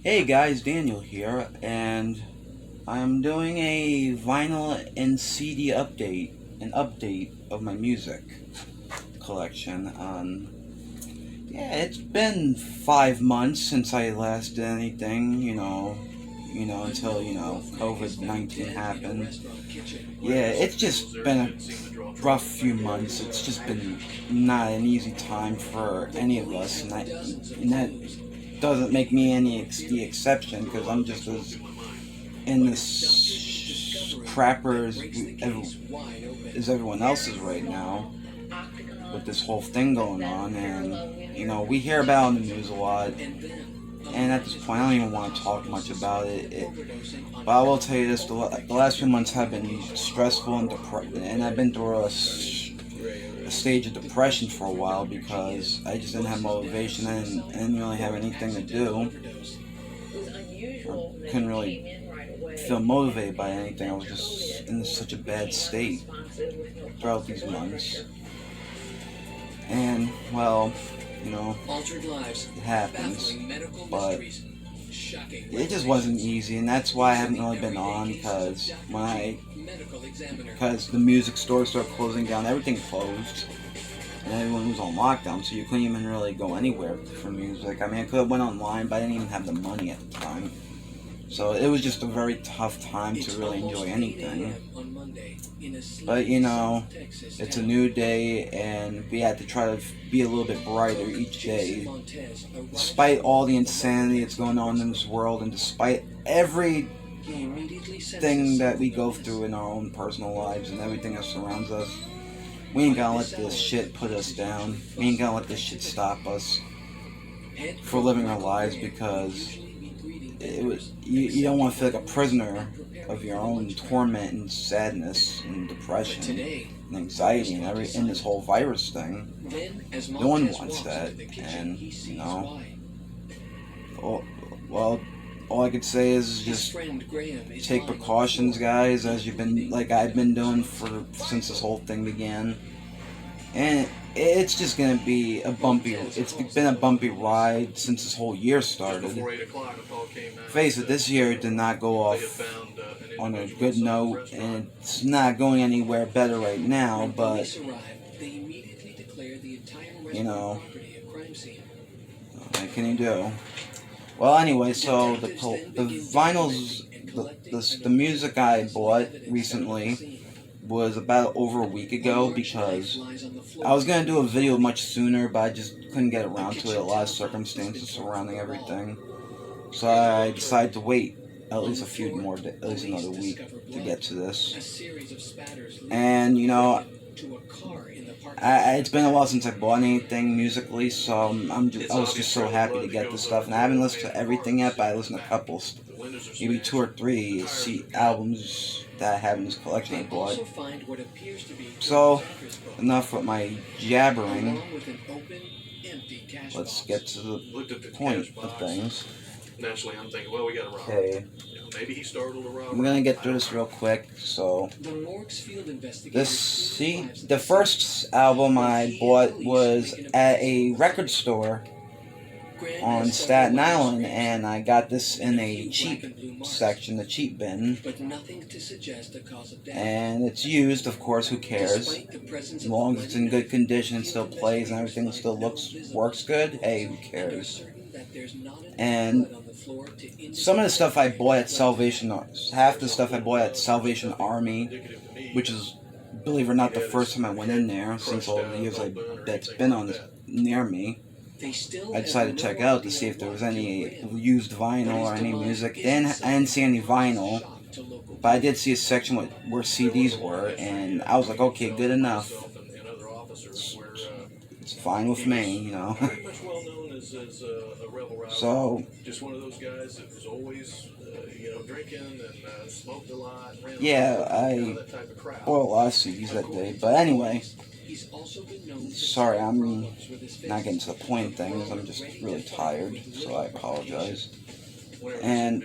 Hey guys, Daniel here, and I'm doing a vinyl and CD an update of my music collection. Yeah, it's been 5 months since I last did anything, until COVID-19 happened. Yeah, it's just been a rough few months. It's just been not an easy time for any of us, and that doesn't make me the exception because I'm just as in this crapper as everyone else is right now with this whole thing going on. And we hear about it on the news a lot, and at this point I don't even want to talk much about but I will tell you this: the last few months have been stressful and I've been through a stage of depression for a while because I just didn't have motivation and I didn't really have anything to do. I couldn't really feel motivated by anything. I was just in such a bad state throughout these months. And, well, it happens. But it just wasn't easy, and that's why I haven't really been on because the music stores started closing down, everything closed. And everyone was on lockdown, so you couldn't even really go anywhere for music. I mean, I could have went online, but I didn't even have the money at the time. So it was just a very tough time to really enjoy anything. But it's a new day, and we had to try to be a little bit brighter each day. Despite all the insanity that's going on in this world, and despite everything that we go through in our own personal lives and everything that surrounds us, we ain't gonna let this shit put us down. We ain't gonna let this shit stop us for living our lives because you don't want to feel like a prisoner of your own torment and sadness and depression and anxiety and this whole virus thing. No one wants that, and well, all I could say is just take precautions, guys, as I've been doing since this whole thing began. And it's just gonna be it's been a bumpy ride since this whole year started. Face it, this year did not go off on a good note, and it's not going anywhere better right now, but what can you do? Well, anyway, so the vinyls, the music I bought recently was about over a week ago because I was going to do a video much sooner, but I just couldn't get around to it. A lot of circumstances surrounding everything. So I decided to wait at least at least another week to get to this. And, it's been a while since I bought anything musically, so I was just so happy to get this stuff. And I haven't listened to everything yet, but I listened to a couple, maybe 2 or 3 albums that I have in this collection I bought. So, enough with my jabbering. Let's get to the point of things. Naturally, I'm thinking, well, we got to rob. Okay. Maybe he startled a robber. I'm gonna get through this real quick. So, the first album I bought was at a record store on Staten Island, and I got this in a cheap section, the cheap bin. And it's used, of course, who cares? As long as it's in good condition, it still plays, and everything still works good, hey, who cares? And some of the stuff I bought at half the stuff I bought at Salvation Army, which is, believe it or not, the first time I went in there since all the years that's been on near me. I decided to check out to see if there was any used vinyl or any music. I didn't see any vinyl, but I did see a section where CDs were, and I was like, okay, good enough. It's fine with me, So, just one of those guys that was always, drinking and smoked a lot. Yeah, I bought a lot of CDs that day. But anyway, sorry, I'm not getting to the point of things. I'm just really tired, so I apologize. And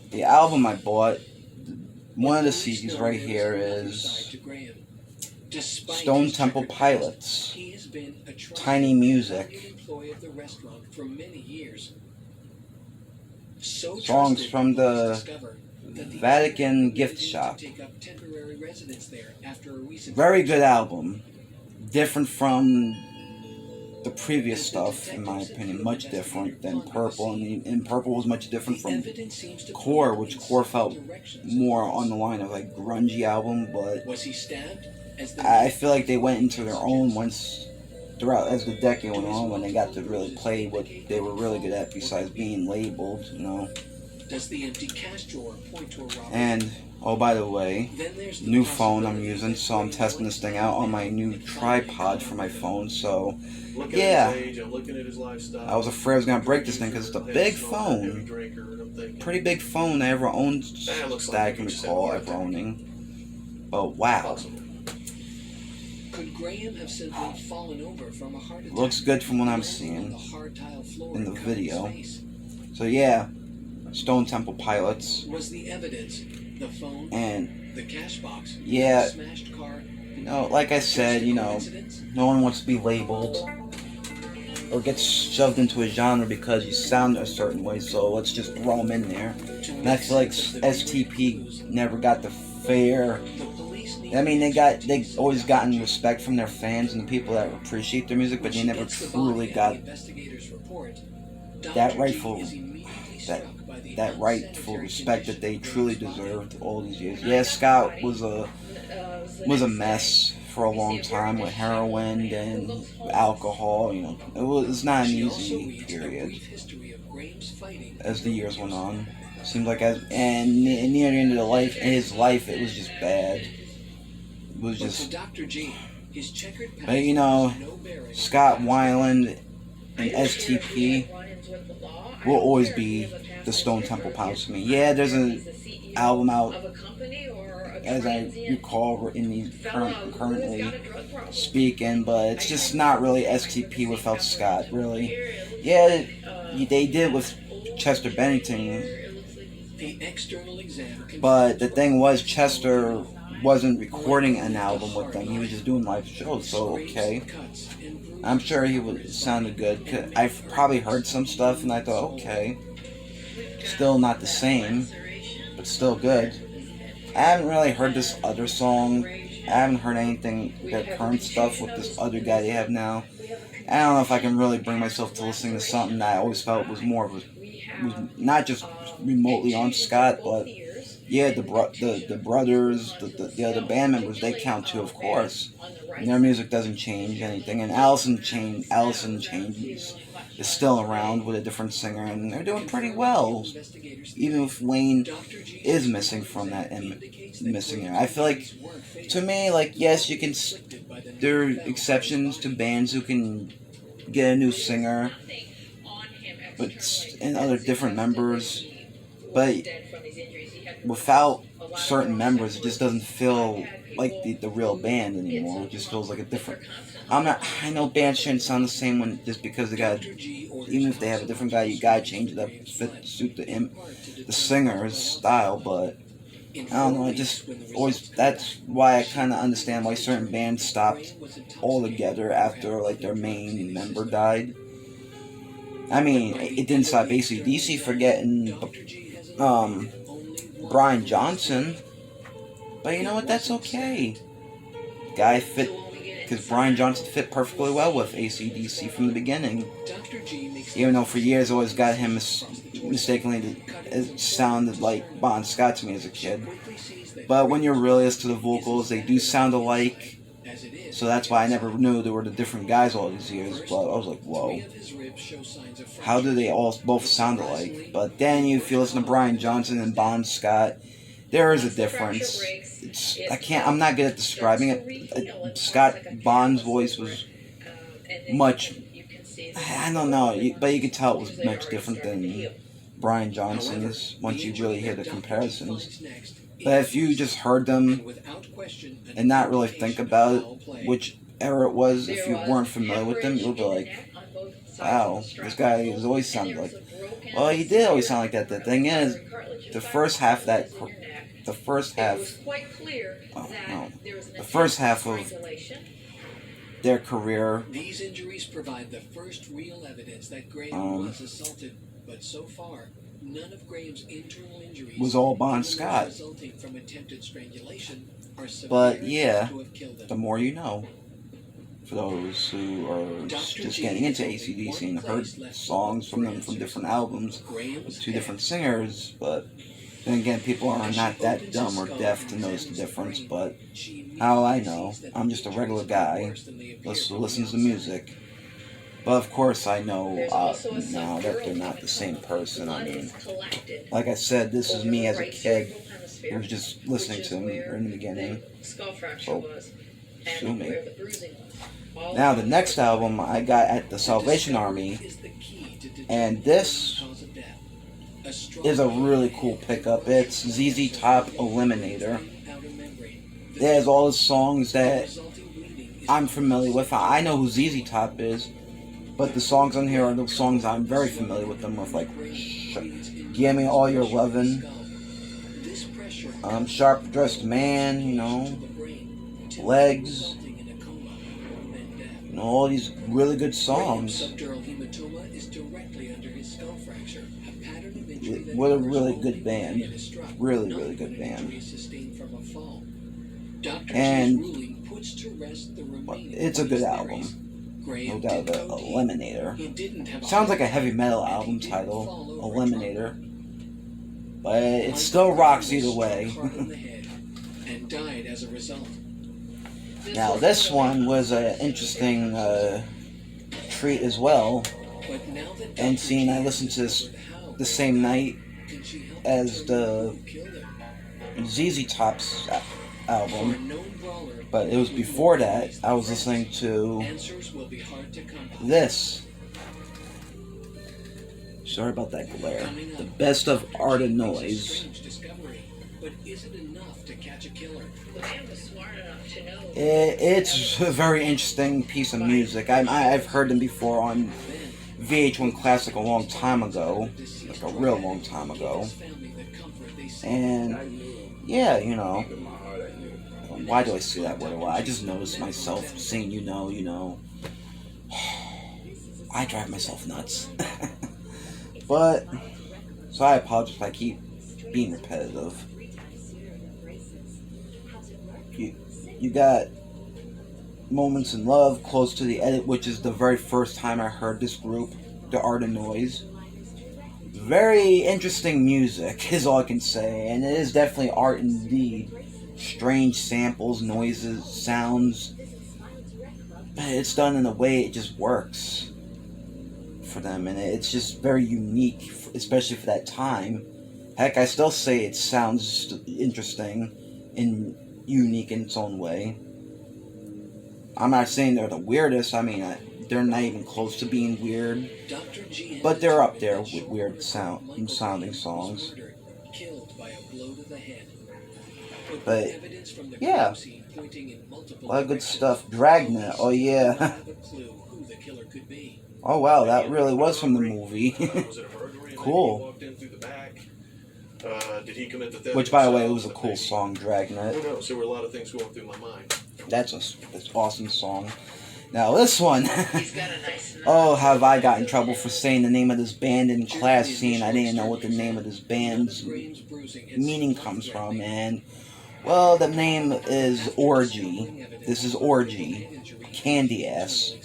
the album I bought, one of the CDs right here is Stone Temple Pilots, Tiny Music, songs from the Vatican Gift Shop. Very good album. Different from the previous stuff, in my opinion. Much different than Purple. And Purple was much different from Core, which Core felt more on the line of like grungy album, but I feel like they went into their own once throughout as the decade went on, when they got to really play what they were really good at besides being labeled, you know. And oh, by the way, new phone I'm using, so I'm testing this thing out on my new tripod for my phone. So yeah, I was afraid I was gonna break this thing because it's a big phone, pretty big phone I ever owned, that I can recall ever owning. But wow. Could Graham have simply fallen over from a heart attack? Looks good from what I'm seeing in the video. So yeah, Stone Temple Pilots. Was the evidence the phone and the cash box? Yeah, The smashed car? you know, like I said, you know, no one wants to be labeled or get shoved into a genre because you sound a certain way. So let's just throw them in there. And I feel like STP never got the fair. I mean, they always gotten respect from their fans and the people that appreciate their music, but they never truly got that rightful respect that they truly deserved all these years. Yeah, Scott was a mess for a long time with heroin and alcohol. You know, it was not an easy period as the years went on. Seemed like and near the end of his life, it was just bad. It was just, but you know, Scott Weiland and STP will always be the Stone Temple Pilots to me. Yeah, there's an album out, as I recall, in the currently speaking, but it's just not really STP without Scott, really. Yeah, they did with Chester Bennington, but the thing was, Chester wasn't recording an album with them. He was just doing live shows, so okay. I'm sure sounded good. I've probably heard some stuff and I thought, okay, still not the same, but still good. I haven't really heard this other song. I haven't heard anything, their current stuff with this other guy they have now. I don't know if I can really bring myself to listening to something that I always felt was more of was not just remotely on Scott, but yeah, the brothers, the other band members, they count too, of course. And their music doesn't change anything. And Allison changes, is still around with a different singer, and they're doing pretty well. Even if Wayne is missing from that and missing there. I feel like, to me, like, yes, you can. There are exceptions to bands who can get a new singer, and other different members, but without certain members, it just doesn't feel like the real band anymore. It just feels like a different. I know bands shouldn't sound the same just because they got, even if they have a different guy, you gotta change it up to suit the singer's style. But I don't know. I just always. That's why I kind of understand why certain bands stopped altogether after like their main member died. I mean, it didn't stop AC/DC for getting Brian Johnson, but you know what? That's okay. Guy fit, because Brian Johnson fit perfectly well with AC/DC from the beginning. Even though for years I always got him mistakenly, it sounded like Bon Scott to me as a kid. But when you're really as to the vocals, they do sound alike. So that's why I never knew there were the different guys all these years. But I was like, whoa, how do they all both sound alike? But then if you listen to Brian Johnson and Bon Scott, there is a difference. I'm not good at describing it. Bon's voice was much, I don't know, but you could tell it was much different than Brian Johnson's once you really hear the comparisons. But if you just heard them and not really think about it, which era it was, if you weren't familiar with them, you'll be like, wow, this guy has always sounded like, well, he did always sound like that. The thing is, the first half of that the first It half. was quite clear that No, there was an the first half of strangulation. their career. These injuries provide the first real evidence that Graham was assaulted, but so far, none of Graham's internal injuries Was all Bon even those Scott. resulting from attempted strangulation are severe But enough yeah, to have killed him. the more you know. For those who are just getting into AC/DC and heard songs from them from different albums with two different singers, but then again, people are not that dumb or deaf to notice the difference. But how I know, I'm just a regular guy who listens to music. But of course, I know now that they're not the same person. I mean, like I said, this is me as a kid who was just listening to them in the beginning. So, sue me. Now, the next album I got at the Salvation Army, and this is a really cool pickup. It's ZZ Top Eliminator. It has all the songs that I'm familiar with. I know who ZZ Top is, but the songs on here are the songs I'm very familiar with them with, like Give Me All Your Lovin', Sharp Dressed Man, you know, Legs, you know, all these really good songs. What a really good band. Really, really good band. And it's a good album. No doubt about Eliminator. Sounds like a heavy metal album title, Eliminator. But it still rocks either way. Now, this one was an interesting treat as well. And seeing I listened to this the same night as the ZZ Top's album, but it was before that. I was listening to this. Sorry about that glare. The Best of Art and Noise. It's a very interesting piece of music. I've heard them before on VH1 Classic a long time ago, like a real long time ago. And yeah, you know, why do I say that word a lot? I just noticed myself saying you know. I drive myself nuts. But, so I apologize if I keep being repetitive. You got Moments in Love, Close to the Edit, which is the very first time I heard this group, The Art of Noise. Very interesting music, is all I can say, and it is definitely art indeed. Strange samples, noises, sounds, but it's done in a way it just works for them, and it's just very unique, especially for that time. Heck, I still say it sounds interesting and unique in its own way. I'm not saying they're the weirdest. I mean, they're not even close to being weird, but they're up there with weird sounding songs. But yeah, a lot of good stuff. Dragnet, oh yeah. Oh wow, that really was from the movie. Cool. Did he commit the theft? Which, by the way, it was a cool song, Dragnet. Who knows? There were a lot of things going through my mind. That's an awesome song. Now this one, oh, have I got in trouble for saying the name of this band in class, seeing I didn't know what the name of this band's meaning comes from, and, well, the name is Orgy. This is Orgy. Candy ass.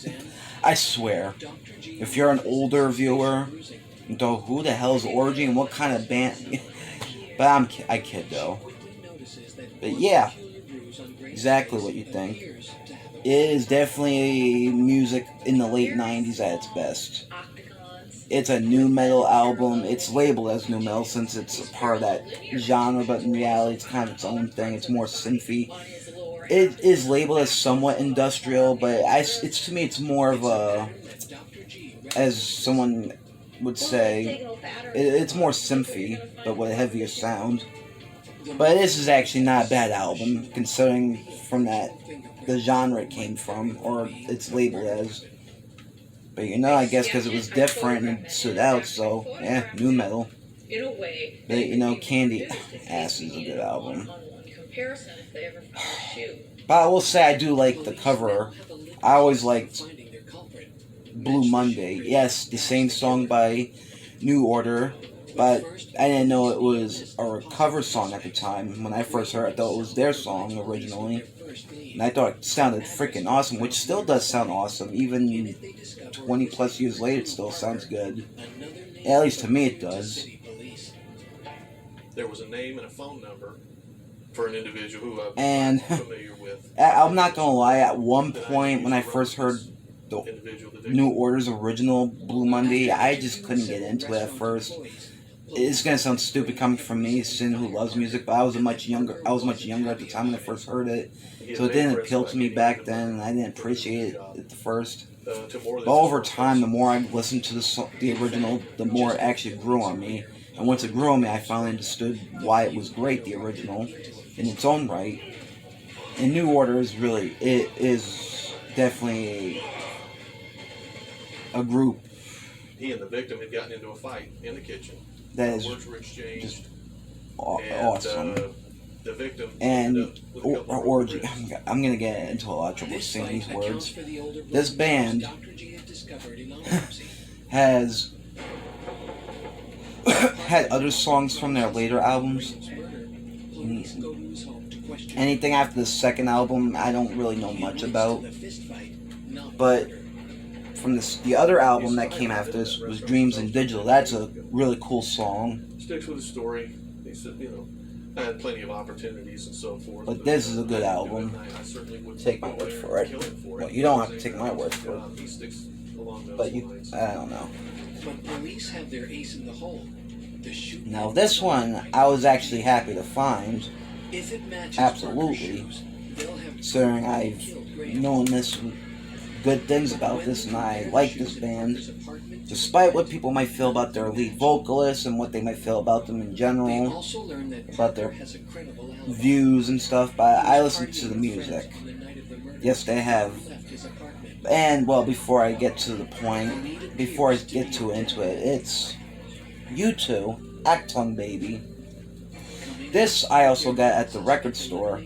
I swear, if you're an older viewer, you know who the hell is Orgy and what kind of band, but I kid though. But yeah, exactly what you think. It is definitely music in the late 90s at its best. It's a nu metal album. It's labeled as nu metal since it's a part of that genre, but in reality it's kind of its own thing. It's more synthy. It is labeled as somewhat industrial, but it's to me it's more of a, as someone would say, it's more synthy, but with a heavier sound. But this is actually not a bad album, considering from the genre it came from, or it's labeled as. But you know, I guess because it was different and stood out, so yeah, nu metal. in a way But, you know, Candy Ass is a good album. one-on-one comparison if they ever found a shoe. But I will say I do like the cover. I always liked Blue Monday. Yes, the same song by New Order, but I didn't know it was a cover song at the time. When I first heard it, I thought it was their song originally. And I thought it sounded freaking awesome, which still does sound awesome. Even 20 plus years later, it still sounds good. At least to me it does. There was a name and a phone number for an individual who And I'm familiar with. I'm not gonna lie, at one point when I first heard the New Order's original Blue Monday, I just couldn't get into it at first. It's gonna sound stupid coming from me, Sin, who loves music, but I was much younger at the time when I first heard it, so it didn't appeal to me back then, and I didn't appreciate it at the first. But over time, the more I listened to the original, the more it actually grew on me. And once it grew on me, I finally understood why it was great, the original, in its own right. And New Order is really, it is definitely a group. He and the victim had gotten into a fight in the kitchen. That is Words were exchanged. just awesome. The victim And orgy. I'm gonna get into a lot of trouble saying these words. This band has had other songs from their later albums. Anything after the second album, I don't really know much about. But from the other album that came after this was Dreams in Digital. That's a really cool song. sticks with the story. He said, I had plenty of opportunities and so forth. But this is a good album. I certainly would Take my word for it. Well, you don't have to take my word for it. He sticks along those But lines. I don't know. But police have their ace in the hole. The shoot. Now this one, I was actually happy to find. If it matches Absolutely. Parker's shoes, they'll have Considering I've known good things about this, and I like this band. Despite what people might feel about their lead vocalist and what they might feel about them in general, about their views and stuff, but I listen to the music. Yes, they have. And, well, before I get to the point, before I get too into it, it's U2, Acton Baby. This I also got at the record store,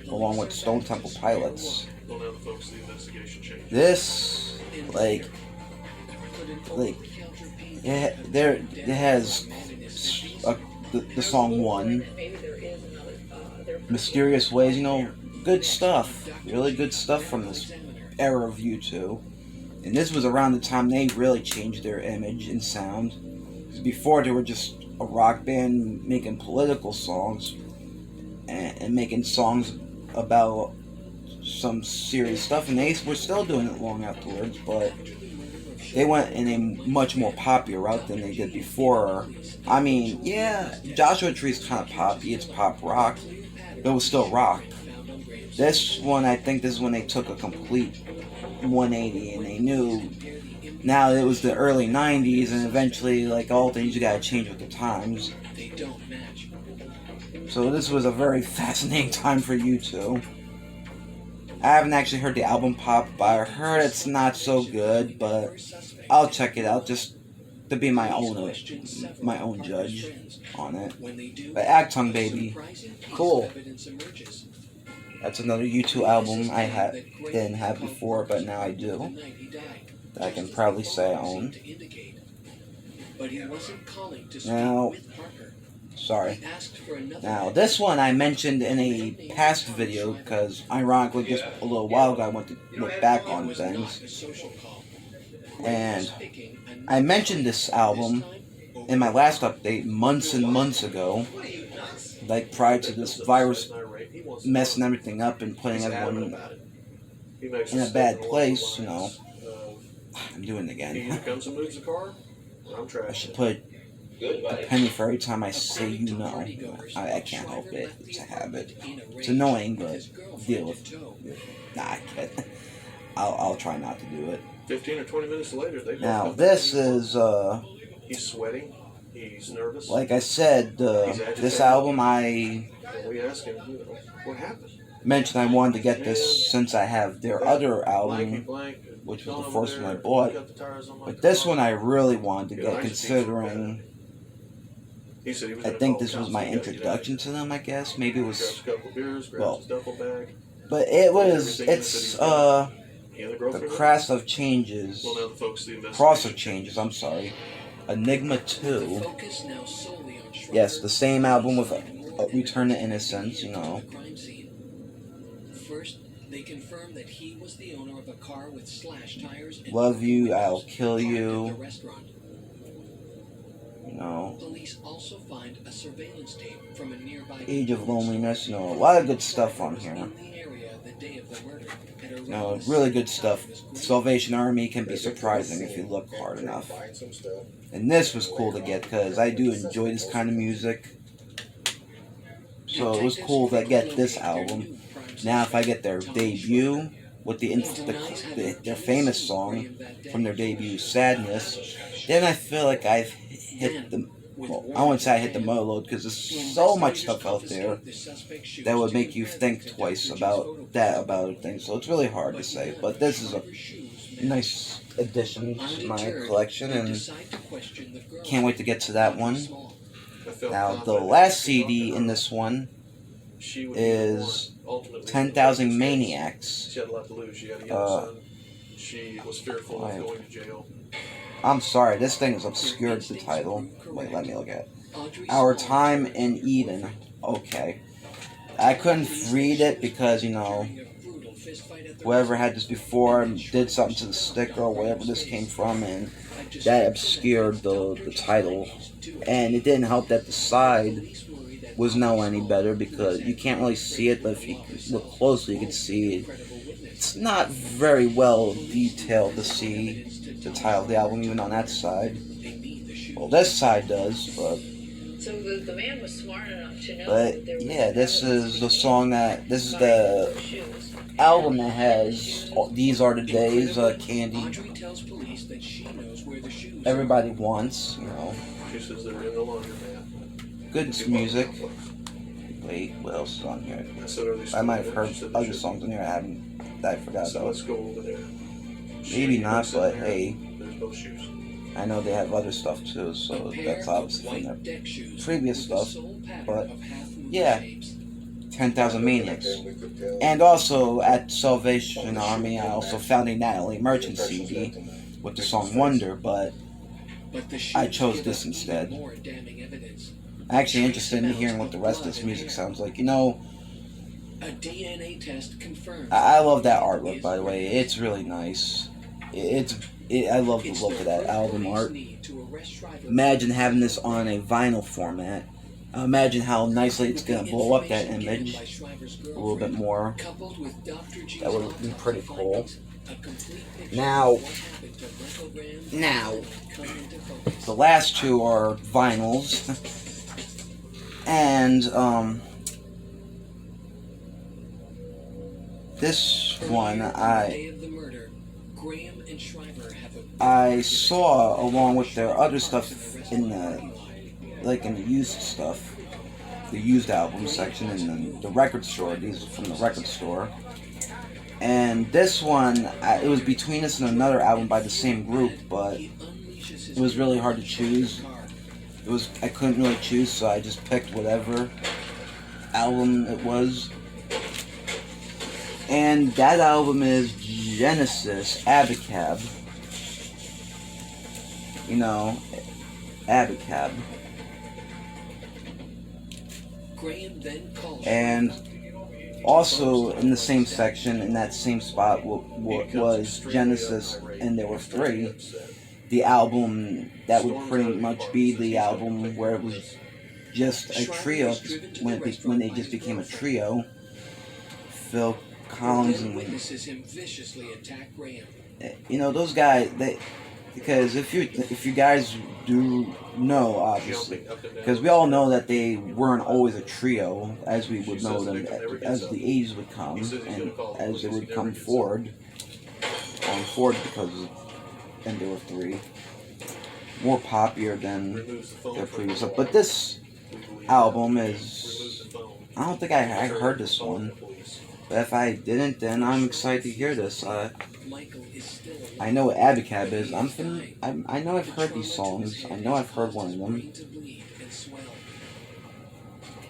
along with Stone Temple Pilots. Well, now the folks at the investigation change. This, it has the song One, Mysterious Ways, good stuff, really good stuff from this era of U2. And this was around the time they really changed their image and sound. Before they were just a rock band making political songs and making songs about some serious stuff, and they were still doing it long afterwards, but they went in a much more poppy route than they did before. I mean, yeah, Joshua Tree's kind of poppy, it's pop rock, but it was still rock. This one, I think this is when they took a complete 180, and they knew now it was the early 90s, and eventually, like all things, you gotta change with the times. So this was a very fascinating time for U2. I haven't actually heard the album pop, but I heard it's not so good, but I'll check it out just to be my own judge on it. But Acton Baby, cool. That's another U2 album I didn't have before, but now I do. That I can proudly say I own. Now, sorry. Now, this one I mentioned in a past video because, ironically, just a little while ago I went to look back on things. And I mentioned this album in my last update months and months ago, like prior to this virus messing everything up and putting everyone in a bad place, I'm doing it again. I should put a penny for every time I say I can't help it. It's a habit. It's annoying, but deal with it. Nah, I can't. I'll try not to do it. 15 or 20 minutes later, they now, this is, he's sweating. He's nervous. Like I said, this album we asked him, what happened? Mentioned I wanted to get this since I have their other album, which was the first one I bought. But this one I really wanted to get, considering He said he was I gonna think call this was cops, my he gotta get introduction to them, I guess. Maybe it Grabs was, a couple beers, grabs well, his duffel bag. but it was, Everything that it's, he's got. He and the the girlfriend. Cross of Changes, Well, now the folks the investigation. Cross of Changes, I'm sorry, Enigma The 2. focus now solely on Schreiber. Yes, the same album with More Return to evidence Innocence, you know. the crime scene. First, they confirmed that he was the owner of a car with slashed tires and Love You, windows I'll Kill parked at You, the restaurant. you know, Police also find a surveillance tape from a nearby Age of Loneliness, you know, a lot of good stuff on here. in the area the day of the murder. At around You know, the really same good time stuff. as Graham. Salvation Army can be surprising if you look hard enough. And this was cool to get because I do enjoy this kind of music. So it was cool to get this album. Now if I get their debut with their famous song from their debut, Sadness, then I feel like I've hit the, well, I wouldn't say I hit the motor load because there's so much stuff out there that would make you think twice about things. So it's really hard to say, but this is a nice addition to my collection and can't wait to get to that one. Now the last CD in this one is 10,000 Maniacs. She had a lot to lose. She had a young son. She was fearful of going to jail. I'm sorry, this thing is obscured the title. Wait, let me look at it. Our Time in Eden. Okay. I couldn't read it because, you know, whoever had this before did something to the sticker or wherever this came from, and that obscured the title. And it didn't help that the side was no any better because you can't really see it, but if you look closely you can see it. It's not very well detailed to see the title of the album even on that side. Well, this side does, but So the man was smart enough to know but that there was yeah, this is the song this is buying the those shoes. album that has These Are the Days, Candy, Audrey tells police that she knows where the shoes Everybody Wants, you know, She says they're in the laundromat. good music. Wait, what else is on here? I said, "Are they I might have still heard there?" She said, other "They songs in here I forgot should." So though. let's go over there. Maybe She not, looks in but there, hey, there's no shoes. I know they have other stuff too, so that's obviously from their previous stuff. But yeah, 10,000 Maniacs. And also at Salvation Army, I also found a Natalie Merchant CD with the song Wonder, but I chose this instead. I'm actually interested in hearing what the rest of this music sounds like. You know, a DNA test confirms. I love that artwork, by the way. It's really nice. I love the look of that album art. Imagine having this on a vinyl format. Imagine how nicely it's going to blow up that image a little bit more. That would have been pretty cool. Now, the last two are vinyls. And, this one I saw along with their other stuff in the used stuff, the used album section in the record store. These are from the record store. And this one, it was between this and another album by the same group, but it was really hard to choose. I couldn't really choose, so I just picked whatever album it was. And that album is Genesis, Abacab. You know, Abacab. And also in the same section, in that same spot, was Genesis, and there were three. The album that would pretty much be the album where it was just a trio, when they just became a trio. Phil Collins and you know, those guys, because if you guys do know, obviously, because we all know that they weren't always a trio, as we would know them as the ages would come and as they would come forward because and there were three more popular than their previous stuff. But this album is, I don't think I heard this one. But if I didn't, then I'm excited to hear this. Michael is still alive. I know what Abacab is. I know I've heard these songs. I know I've heard one of them. Brain to bleed and swell.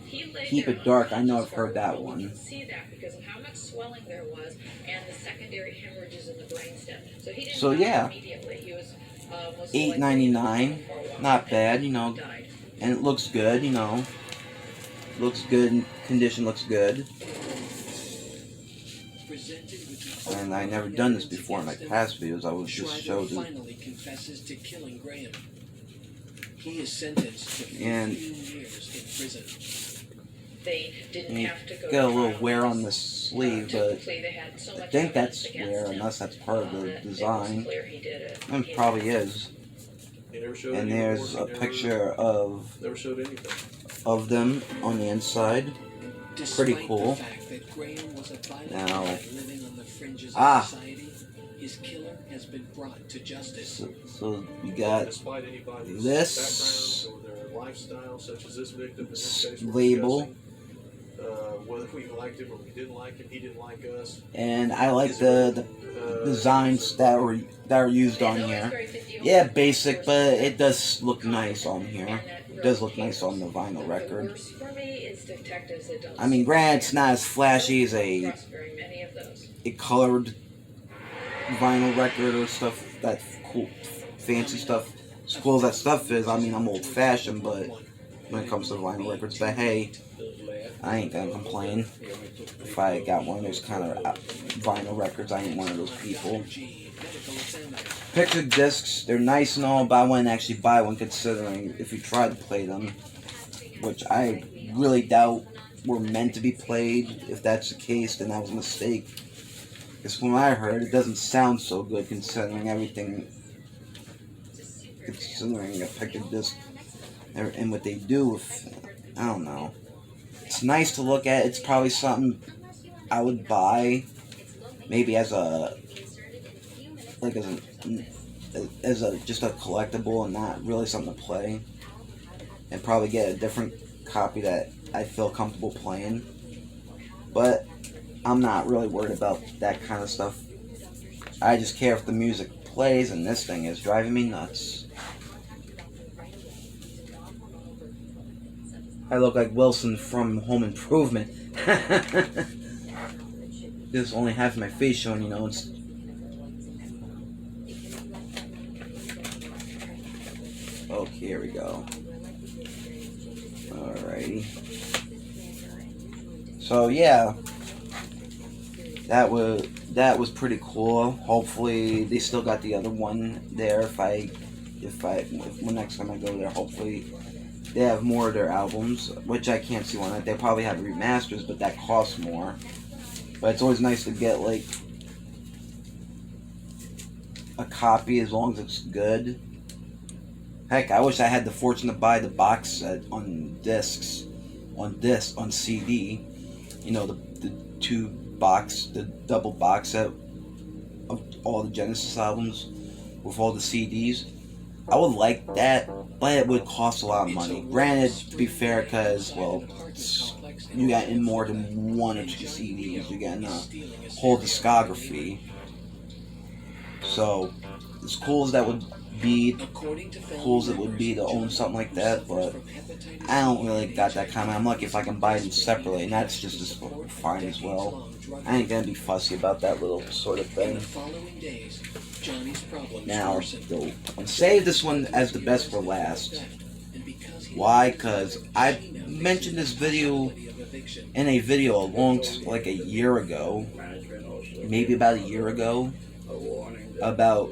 He lay Keep there It Dark, I know unconscious I've heard for a that while. one. We can see that because of how much swelling there was and the secondary hemorrhages in the brainstem. So he didn't So, die yeah. immediately. He was most $8.99, not bad, you know, died. and it looks good, you know. Looks good, condition looks good. Presented with the And I never done this before in my past videos. I was just Shriver showed it. finally confesses to killing Graham. He is sentenced to 15 And- years in prison. They didn't You have to go get a to little trial. wear on the sleeve, but Typically they had so I much think evidence that's against wear, him, unless that's part of the that it was design. clear he did it. It He- probably is. He never showed And any there's remorse, a he picture of never showed anything. them on the inside. Pretty Despite cool. the fact that Graham was a violent Now- man living on the fringes Ah. of society, his killer has been brought to justice. So you got Despite anybody's this background or their lifestyle, such as this victim in this case, we're label. discussing, whether we liked him or we didn't like him, he didn't like us. And I like the designs that were used on It's always here. very 50 Yeah, over basic, the but course it does look nice on here. and It does look nice on the vinyl The record. worst for me is detectives that don't I mean, granted, it's not as flashy as a trust very many of those. colored vinyl record or stuff. That cool, fancy stuff. As cool as that stuff is, I mean, I'm old-fashioned, but when it comes to vinyl records, but hey, I ain't gonna complain. If I got one of those kind of vinyl records, I ain't one of those people. Picture discs, they're nice and all, but I wouldn't actually buy one considering if you tried to play them, which I really doubt were meant to be played. If that's the case, then that was a mistake. Because from what I heard, it doesn't sound so good considering everything, considering a picture disc and what they do with, I don't know. It's nice to look at. It's probably something I would buy, maybe as a, like as a just a collectible and not really something to play, and probably get a different copy that I feel comfortable playing. But I'm not really worried about that kind of stuff. I just care if the music plays, and this thing is driving me nuts. I look like Wilson from Home Improvement. This is only half of my face showing, you know. It's okay, here we go. Alrighty. So yeah, that was pretty cool. Hopefully they still got the other one there. If next time I go there, hopefully they have more of their albums, which I can't see one. They probably have remasters, but that costs more. But it's always nice to get like a copy as long as it's good. Heck, I wish I had the fortune to buy the box set on discs, on CD. You know, the double box set of all the Genesis albums with all the CDs. I would like that, but it would cost a lot of money. Granted, to be fair, because, well, you got in more than one or two CDs. You get in a whole discography. So, as cool as that would be, to own something like that, but I don't really got that kind of. I'm lucky if I can buy them separately, and that's just as fine as well. I ain't gonna be fussy about that little sort of thing. Now, though, I'll save this one as the best for last. Why? Because I mentioned this video in a video like a year ago, maybe about a year ago, about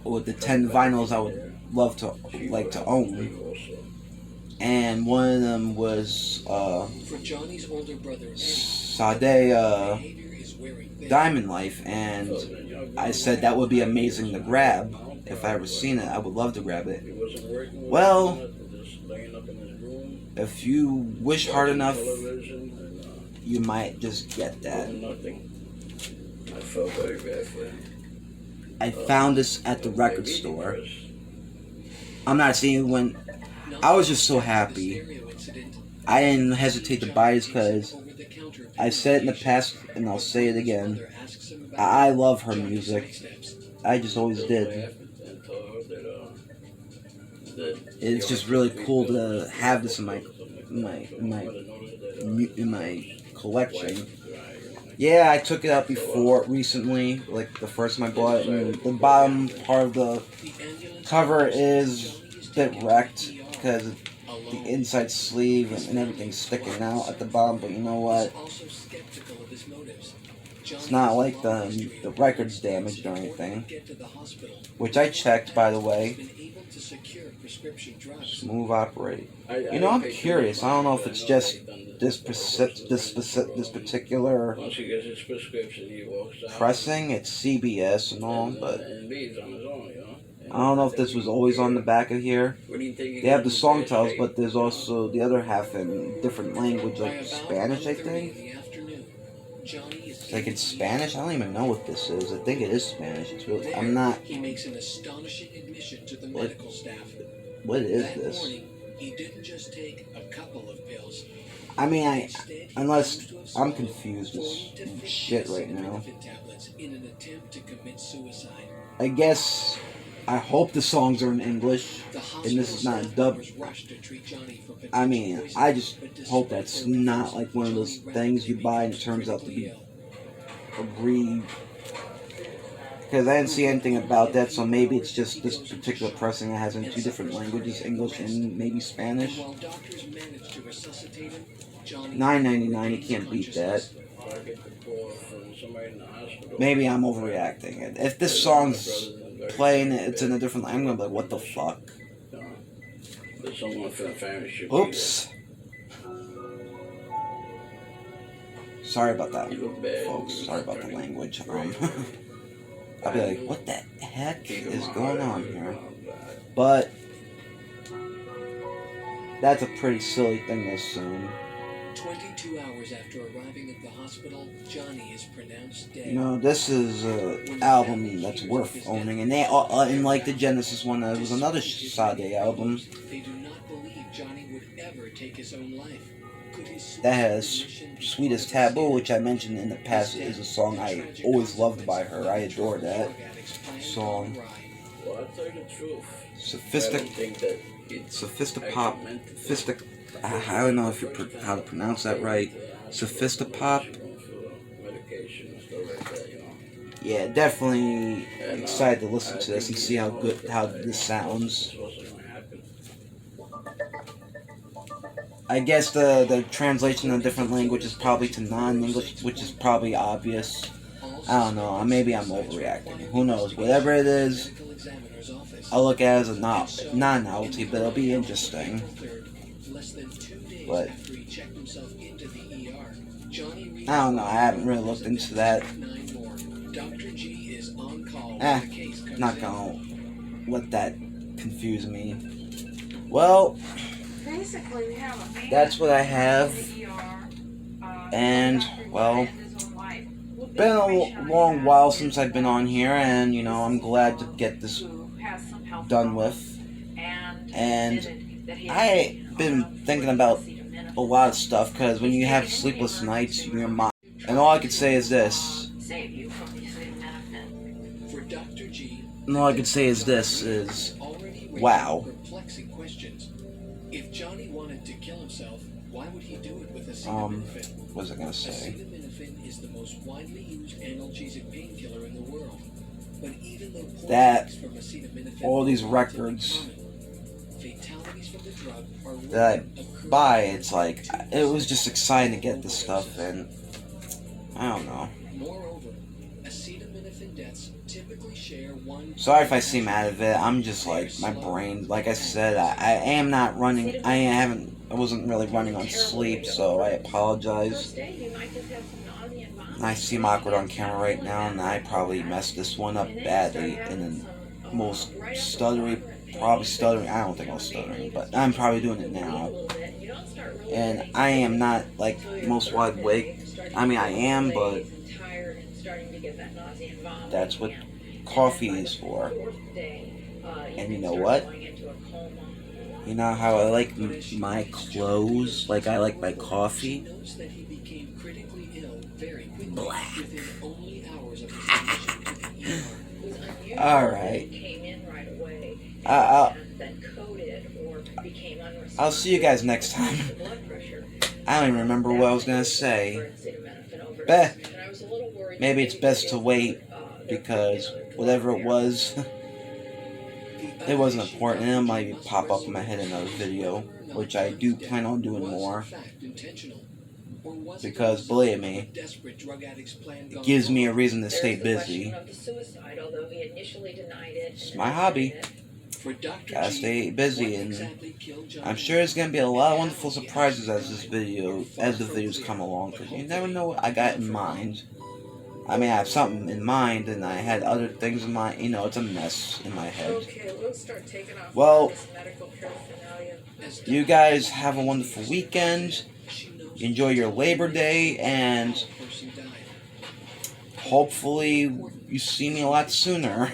with the 10 vinyls I would like to own, and one of them was Sade Diamond Life, and I said that would be amazing to grab. If I ever seen it, I would love to grab it. Well, if you wish hard enough, you might just get that. I found this at the record store. I'm not saying when. I was just so happy. I didn't hesitate to buy this because I've said it in the past, and I'll say it again. I love her music. I just always did. It's just really cool to have this in my collection. Yeah, I took it out before recently, like the first time I bought it, and the bottom part of the cover is a bit wrecked because the inside sleeve and everything's sticking out at the bottom. But you know what? It's not like the record's damaged or anything, which I checked, by the way. Smooth operate. You know, I'm curious. I don't know if it's just this particular pressing. It's CBS and all, but I don't know if this was always on the back of here. They have the song titles, but there's also the other half in different language, like Spanish, I think. It's like it's Spanish. I don't even know what this is. I think it is Spanish. It's really. I'm not. He makes an astonishing admission to the medical staff. What is That this? morning, he didn't just take a couple of pills. I mean, Instead, unless he claims to have I'm swallowed confused with 40 to 50 shit right now. acetaminophen tablets in an attempt to commit suicide. I guess I hope the songs are in English, The and this is not hospital dubbed. staff was rushed to treat Johnny for I potential mean, poison, I just but despite hope that's their not efforts, like one of those Johnny things you rapidly buy and it becomes turns out to critically be ill. agreed. Because I didn't see anything about that, so maybe it's just this particular pressing that has in two different languages, English and maybe Spanish. And while doctors managed to resuscitate him, Johnny $9.99, you can't beat that. Maybe I'm overreacting. If this song's playing, it's in a different language, I'm gonna be like, what the fuck? Oops. Sorry about that, folks. Sorry about the language. I'll be like, what the heck is going on here? But that's a pretty silly thing to assume. 22 hours after arriving at the hospital, Johnny is pronounced dead. You know, this is an album that's worth owning, and they, and like the Genesis one, that was another Sade album They do not believe Johnny would ever take his own life. Could his that has suicide mission "Sweet as be Taboo," caused which I mentioned in the past is a song I always loved by her. I adore that song. Well, I'll tell you the truth. I don't know if how to pronounce that right. Sophistopop. Yeah, definitely excited to listen to this and see how this sounds. I guess the translation in a different language is probably to non-English, which is probably obvious. I don't know. Maybe I'm overreacting. Who knows? Whatever it is, I'll look at it as a non-novelty, but it'll be interesting. But I don't know. I haven't really looked into that. Not gonna let that confuse me. Well, Basically, we have a man that's what I have. in the ER, And, well, his own life. been a long while since I've been on here, and you know, I'm glad to get this Who has some health done with. And I've been thinking about a lot of stuff, because when you have sleepless nights, your mind, and all I could say is this. save you from these benefit. For Dr. G, And all I could say is this is, wow. perplexing questions. If Johnny wanted to kill himself, why would he do it with acetaminophen? What was I gonna say? Acetaminophen is the most widely used analgesic painkiller in the world. But even though poor That, effects from acetaminophen all these are records common, fatalities from the drug are that I occur buy, it's like, it was just exciting to get this stuff, and I don't know. Moreover, acetaminophen deaths typically share one. Sorry if I seem out of it. I'm just like, my brain, like I said, I am not running, I wasn't really running on sleep, so I apologize. First day, you might just have some nausea and vomiting. I seem awkward on camera right now, and I probably messed this one up badly, and the most stuttery, probably stuttering, I don't think I was stuttering, but I'm probably doing it now. And I am not, like, most wide awake. I mean, I am, but that's what coffee is for. And you know what? You know how I like my clothes, like I like my coffee? critically ill very quickly Blah. within only hours of his admission to the ER. It was unusual All that right. it came in right away I'll and then coded or became unresponsive. I'll see you guys next time. The blood pressure. I don't even remember what I was gonna say. For acetaminophen overdose. Beh, And I was a little worried maybe that it's best to there wait could be because other drugs whatever it there. was, The it wasn't issue important. Dr. It G might must pop up in my resolve head in another is video, whether or not which I do John's plan on death doing was, more. in fact, intentional, or was it a Because result believe of me, a desperate drug addict's plan it gone gives me a wrong? reason to There stay is the question busy. of the suicide, although he initially denied it. It's and my then hobby. admitted it. For Dr. Gotta G, stay busy, what and exactly killed John I'm sure there's gonna be a lot of wonderful and how he surprises actually as this died video, are far as the from videos clear, come along, but because you never hopefully know what I got not in for long. mind. I mean, I have something in mind, and I had other things in mind. You know, it's a mess in my head. Okay, we'll start taking off Well, this medical paraphernalia. As you Dr. guys G have a wonderful continues to weekend. present, she knows Enjoy your until Labor the Day, next and how a person died. hopefully you see me a lot sooner.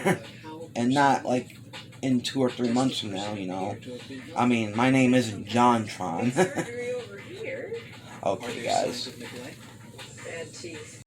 And not like in 2 or 3 months from now, you know. I mean, my name isn't JonTron. Surgery over here. Are Okay, there signs guys. of neglect? Bad teeth.